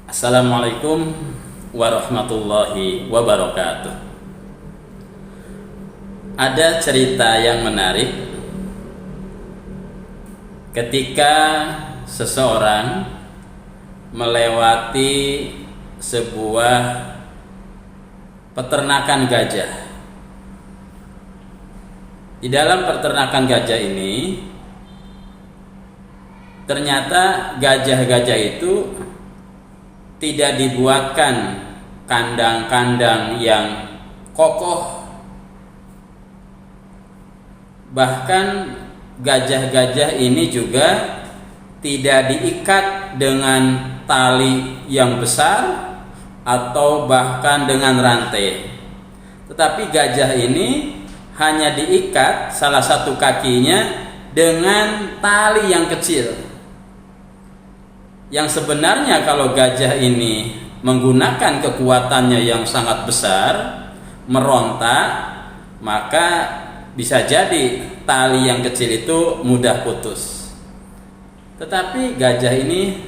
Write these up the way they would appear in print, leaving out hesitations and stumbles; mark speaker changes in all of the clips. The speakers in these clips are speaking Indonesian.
Speaker 1: Assalamualaikum warahmatullahi wabarakatuh. Ada cerita yang menarik ketika seseorang melewati sebuah peternakan gajah. Di dalam peternakan gajah ini ternyata gajah-gajah itu tidak dibuatkan kandang-kandang yang kokoh. Bahkan gajah-gajah ini juga tidak diikat dengan tali yang besar atau bahkan dengan rantai. Tetapi gajah ini hanya diikat salah satu kakinya dengan tali yang kecil. Yang sebenarnya kalau gajah ini menggunakan kekuatannya yang sangat besar, meronta, maka bisa jadi tali yang kecil itu mudah putus. Tetapi gajah ini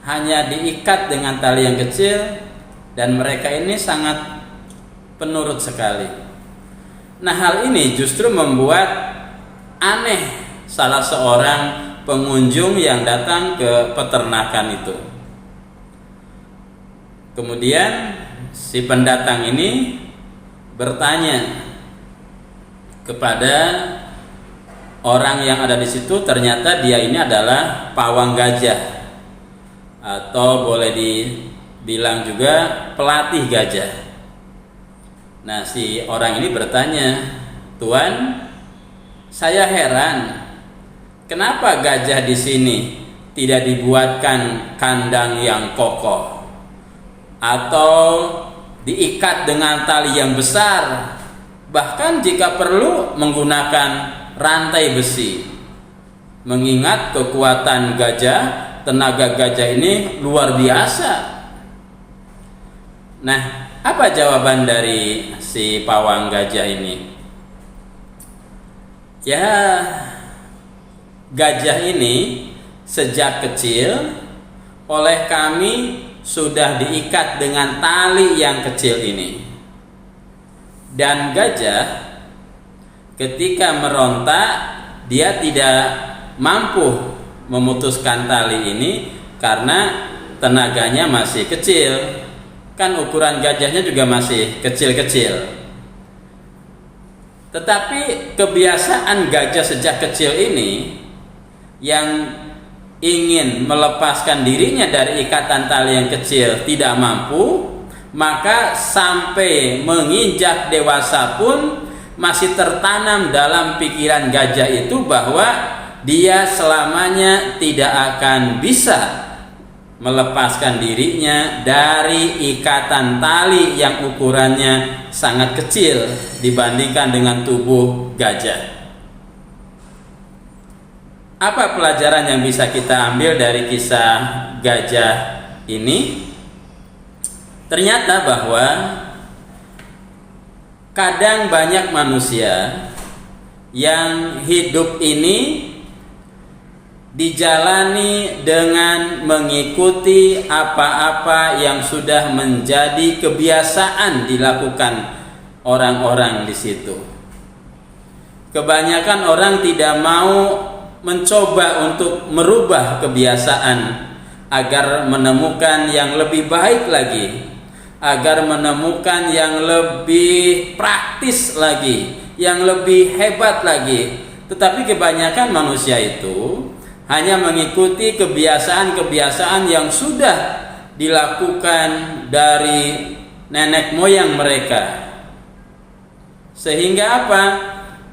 Speaker 1: hanya diikat dengan tali yang kecil dan mereka ini sangat penurut sekali. Nah, hal ini justru membuat aneh salah seorang pengunjung yang datang ke peternakan itu. Kemudian si pendatang ini bertanya kepada orang yang ada di situ, ternyata dia ini adalah pawang gajah atau boleh dibilang juga pelatih gajah. Nah, si orang ini bertanya, "Tuan, saya heran, kenapa gajah di sini tidak dibuatkan kandang yang kokoh atau diikat dengan tali yang besar, bahkan jika perlu menggunakan rantai besi? Mengingat kekuatan gajah, tenaga gajah ini luar biasa." Nah, apa jawaban dari si pawang gajah ini? Ya, gajah ini sejak kecil oleh kami sudah diikat dengan tali yang kecil ini. Dan gajah ketika meronta, dia tidak mampu memutuskan tali ini karena tenaganya masih kecil. Kan ukuran gajahnya juga masih kecil-kecil. Tetapi kebiasaan gajah sejak kecil ini yang ingin melepaskan dirinya dari ikatan tali yang kecil tidak mampu, maka sampai menginjak dewasa pun masih tertanam dalam pikiran gajah itu bahwa dia selamanya tidak akan bisa melepaskan dirinya dari ikatan tali yang ukurannya sangat kecil dibandingkan dengan tubuh gajah. Apa pelajaran yang bisa kita ambil dari kisah gajah ini? Ternyata bahwa kadang banyak manusia yang hidup ini dijalani dengan mengikuti apa-apa yang sudah menjadi kebiasaan dilakukan orang-orang di situ. Kebanyakan orang tidak mau mencoba untuk merubah kebiasaan agar menemukan yang lebih baik lagi, agar menemukan yang lebih praktis lagi, yang lebih hebat lagi. Tetapi kebanyakan manusia itu hanya mengikuti kebiasaan-kebiasaan yang sudah dilakukan dari nenek moyang mereka. Sehingga apa?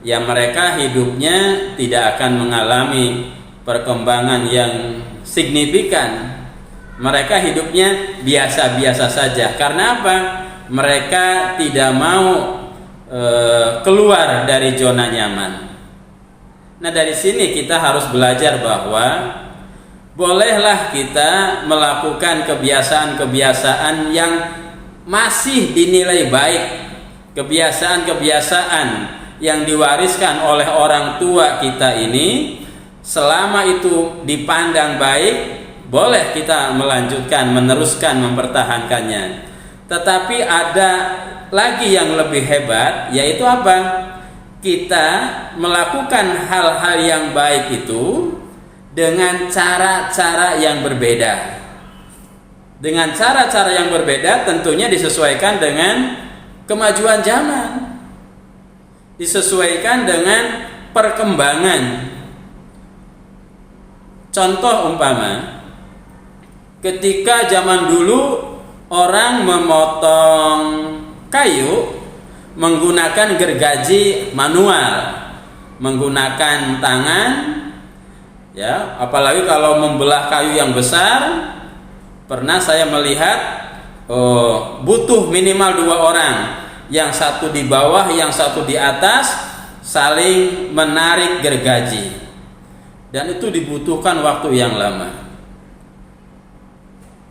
Speaker 1: Ya, mereka hidupnya tidak akan mengalami perkembangan yang signifikan. Mereka hidupnya biasa-biasa saja. Karena apa? Mereka tidak mau keluar dari zona nyaman. Nah, dari sini kita harus belajar bahwa bolehlah kita melakukan kebiasaan-kebiasaan yang masih dinilai baik, kebiasaan-kebiasaan yang diwariskan oleh orang tua kita ini, selama itu dipandang baik, boleh kita melanjutkan, meneruskan, mempertahankannya. Tetapi ada lagi yang lebih hebat, yaitu apa? Kita melakukan hal-hal yang baik itu dengan cara-cara yang berbeda. Dengan cara-cara yang berbeda tentunya disesuaikan dengan kemajuan zaman, disesuaikan dengan perkembangan. Contoh umpama, ketika zaman dulu orang memotong kayu menggunakan gergaji manual, menggunakan tangan, ya, apalagi kalau membelah kayu yang besar. Pernah saya melihat butuh minimal 2 orang, yang satu di bawah, yang satu di atas, saling menarik gergaji, dan itu dibutuhkan waktu yang lama.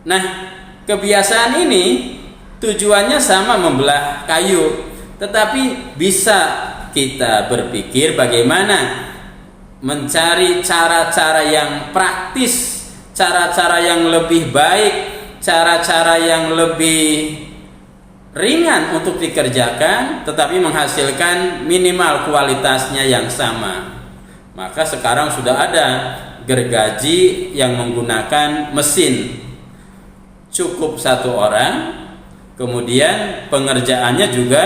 Speaker 1: Nah, kebiasaan ini tujuannya sama, membelah kayu, tetapi bisa kita berpikir bagaimana mencari cara-cara yang praktis, cara-cara yang lebih baik, cara-cara yang lebih ringan untuk dikerjakan, tetapi menghasilkan minimal kualitasnya yang sama. Maka sekarang sudah ada gergaji yang menggunakan mesin, cukup 1 orang, kemudian pengerjaannya juga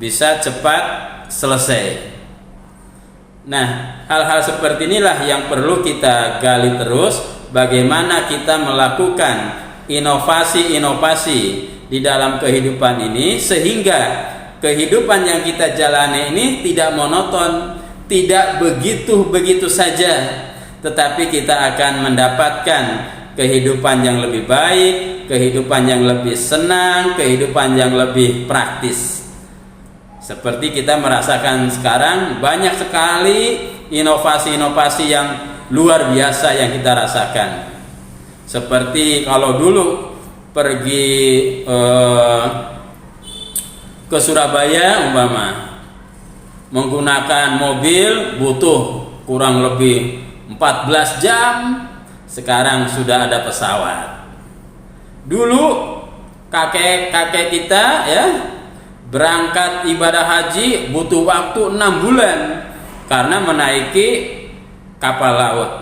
Speaker 1: bisa cepat selesai. Nah, hal-hal seperti inilah yang perlu kita gali terus, bagaimana kita melakukan inovasi-inovasi di dalam kehidupan ini, sehingga kehidupan yang kita jalani ini tidak monoton, tidak begitu-begitu saja, tetapi kita akan mendapatkan kehidupan yang lebih baik, kehidupan yang lebih senang, kehidupan yang lebih praktis. Seperti kita merasakan sekarang, banyak sekali inovasi-inovasi yang luar biasa yang kita rasakan. Seperti kalau dulu pergi ke Surabaya umpama, menggunakan mobil butuh kurang lebih 14 jam, sekarang sudah ada pesawat. Dulu kakek-kakek kita, ya, berangkat ibadah haji butuh waktu 6 bulan karena menaiki kapal laut.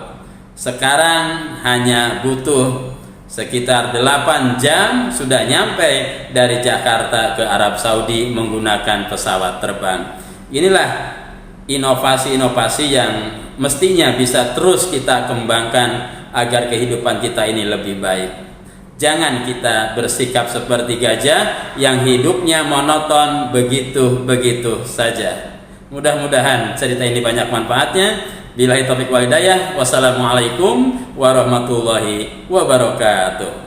Speaker 1: Sekarang hanya butuh sekitar 8 jam sudah nyampe dari Jakarta ke Arab Saudi menggunakan pesawat terbang. Inilah inovasi-inovasi yang mestinya bisa terus kita kembangkan agar kehidupan kita ini lebih baik. Jangan kita bersikap seperti gajah yang hidupnya monoton begitu-begitu saja. Mudah-mudahan cerita ini banyak manfaatnya. Billahi taufiq wal hidayah. Wassalamualaikum warahmatullahi wabarakatuh.